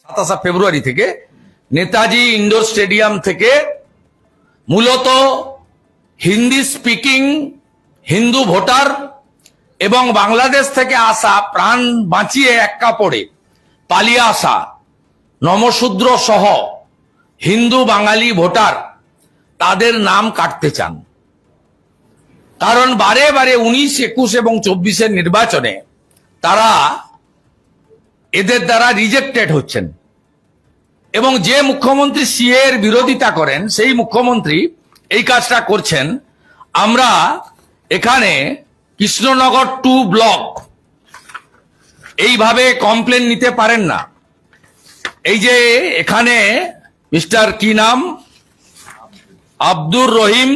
27 ফেব্রুয়ারি থেকে Netaji indoor stadium থেকে মূলত হিন্দি স্পিকিং হিন্দু ভোটার এবং বাংলাদেশ থেকে আসা প্রাণ বাঁচিয়ে এক কাপড়ে পালিয়ে আসা নমশূদ্র সহ হিন্দু বাঙালি ভোটার তাদের নাম কাটতে চান। কারণ বারে বারে 19, 21 এবং 24-এর নির্বাচনে তারা এদের দ্বারা রিজেক্টেড হচ্ছেন এবং যে মুখ্যমন্ত্রী সিএ এর বিরোধিতা করেন সেই মুখ্যমন্ত্রী এই কাজটা করছেন। আমরা এখানে কৃষ্ণনগর 2 ব্লক এইভাবে কমপ্লেন নিতে পারেন না। এই যে এখানে মিস্টার কি নাম, আব্দুর রহিম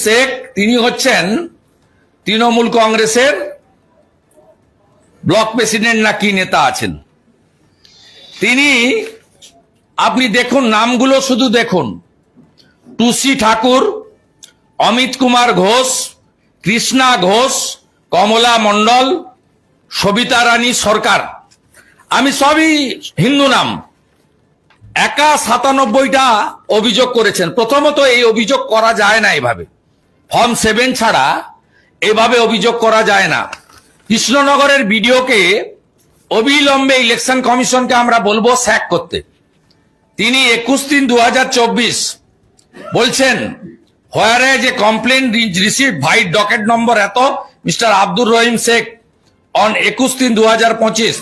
শেখ, তিনি হচ্ছেন তৃণমূল কংগ্রেসের ব্লক প্রেসিডেন্ট না কি নেতা আছেন। তিনি, আপনি দেখুন নামগুলো, শুধু দেখুন, টুসি ঠাকুর, অমিত কুমার ঘোষ, কৃষ্ণা ঘোষ, কমলা মণ্ডল, সবিতা রানী সরকার, আমি সবই হিন্দু নাম। একা 97টা অভিযোগ করেছেন। প্রথমত এই অভিযোগ করা যায় না এভাবে, ফর্ম 7 ছাড়া এভাবে অভিযোগ করা যায় না। কৃষ্ণনগরের বিডিওকে অবিলম্বে ইলেকশন কমিশনকে আমরা বলবো স্যাক করতে। তিনি 21/3/2024 বলছেন হোয়ারে যে কমপ্লেন রিসিভ ভাই ডকেট নম্বর এত mister Abdur Rahim Sheikh on 21/3/2025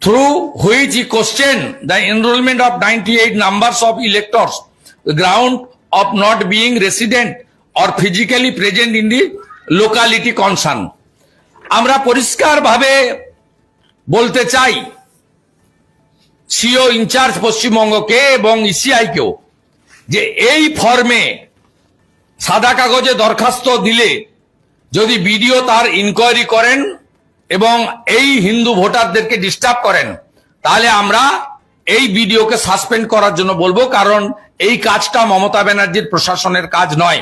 through which he questioned the enrollment of 98 numbers of electors the ground of not being resident or physically present in the locality concerned। আমরা পরিষ্কার ভাবে বলতে চাই সিও ইনচার্জ পশ্চিমবঙ্গকে এবং ইসিআই কেও যে এই ফর্মে সাদা কাগজে দরখাস্ত দিলে যদি বিডিও তার ইনকোয়ারি করেন এবং এই হিন্দু ভোটারদেরকে ডিস্টার্ব করেন তাহলে আমরা এই বিডিওকে সাসপেন্ড করার জন্য বলবো। কারণ এই কাজটা মমতা ব্যানার্জির প্রশাসনের কাজ নয়,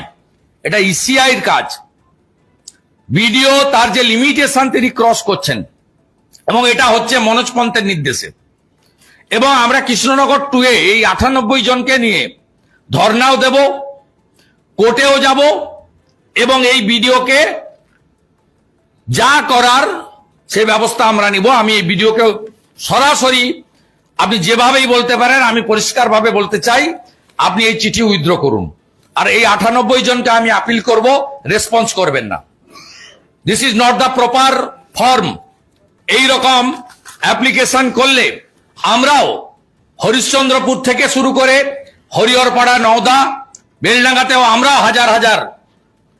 এটা ইসিআই এর কাজ। বিডিও তার যে লিমিটেশন তিনি ক্রস করছেন এবং এটা হচ্ছে মনোজ পন্থের নির্দেশে। এবং আমরা কৃষ্ণনগর 2 এ এই 98 জনকে নিয়ে ধর্নাও দেব, কোর্টেও যাব এবং এই বিডিওকে যা করার সে ব্যবস্থা আমরা নিব। আমি এই ভিডিওকে সরাসরি, আপনি যেভাবেই বলতে পারেন, আমি পরিষ্কারভাবে বলতে চাই আপনি এই চিঠি উইথড্র করুন। আর এই 98 জনকে আমি আপিল করব, রেসপন্স করবেন না। This is not the proper form. এই রকম অ্যাপ্লিকেশন করলে আমরাও হরিশ্চন্দ্রপুর থেকে শুরু করে হরিহরপাড়া, নওদা, বেলডাঙ্গাতেও আমরাও হাজার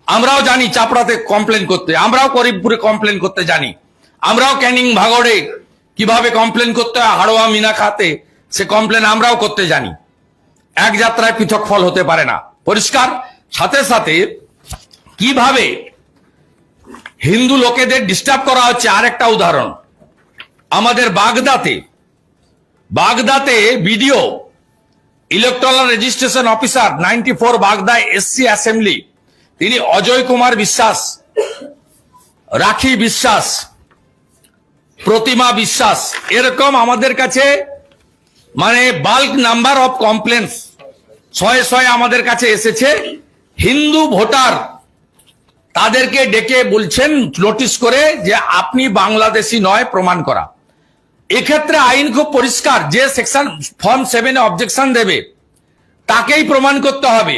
আমরাও জানি চাপড়াতে কমপ্লেন করতে, আমরাও করিমপুরে কমপ্লেন করতে জানি, আমরাও ক্যানিং ভাগড়ে কিভাবে কমপ্লেন করতে হয়, হাড়োয়া মিনাখাতে সে কমপ্লেন আমরাও করতে জানি। এক যাত্রায় পৃথক ফল হতে পারে না, পরিষ্কার। সাথে সাথে কিভাবে হিন্দু লোকেদের ডিস্টার্ব করা হচ্ছে আরেকটা উদাহরণ। আমাদের বাগদাতে বিডিও ইলেকট্রাল রেজিস্ট্রেশন অফিসার 94 বাগদা এসসি অ্যাসেম্বলি, তিনি অজয় কুমার বিশ্বাস, রাখি বিশ্বাস, প্রতিমা বিশ্বাস, এরকম আমাদের কাছে মানে বাল্ক নাম্বার অফ কমপ্লেন্টস 100 আমাদের কাছে এসেছে। হিন্দু ভোটার তাদেরকে ডেকে বলছেন নোটিশ করে যে আপনি বাংলাদেশি নয় প্রমাণ করা। এক্ষেত্রে আইন খুব পরিষ্কার, যে সেকশন ফর্ম 7 এ অবজেকশন দেবে তাকেই প্রমাণ করতে হবে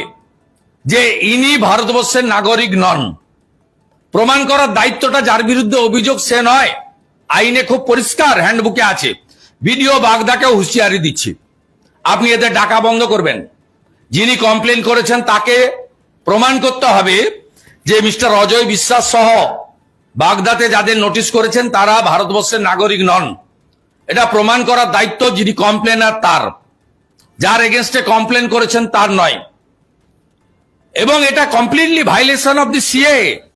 যে ইনি ভারতবর্ষের নাগরিক নন। প্রমাণ করার দায়িত্বটা যার বিরুদ্ধে অভিযোগ সে নয়, আইনে খুব পরিষ্কার, হ্যান্ডবুকে আছে। বিডিও বাগদাকেও হুঁশিয়ারি দিচ্ছি, আপনি এদের ডাকা বন্ধ করবেন। যিনি কমপ্লেন করেছেন তাকে প্রমাণ করতে হবে যে মিস্টার অজয় বিশ্বাস সহ বাগদাতে যাদের নোটিশ করেছেন তারা ভারতবর্ষের নাগরিক নন। এটা প্রমাণ করার দায়িত্ব যিনি কমপ্লেনার তার, যার এগেনস্টে কমপ্লেন করেছেন তার নয়। এবং এটা completely violation of the CA.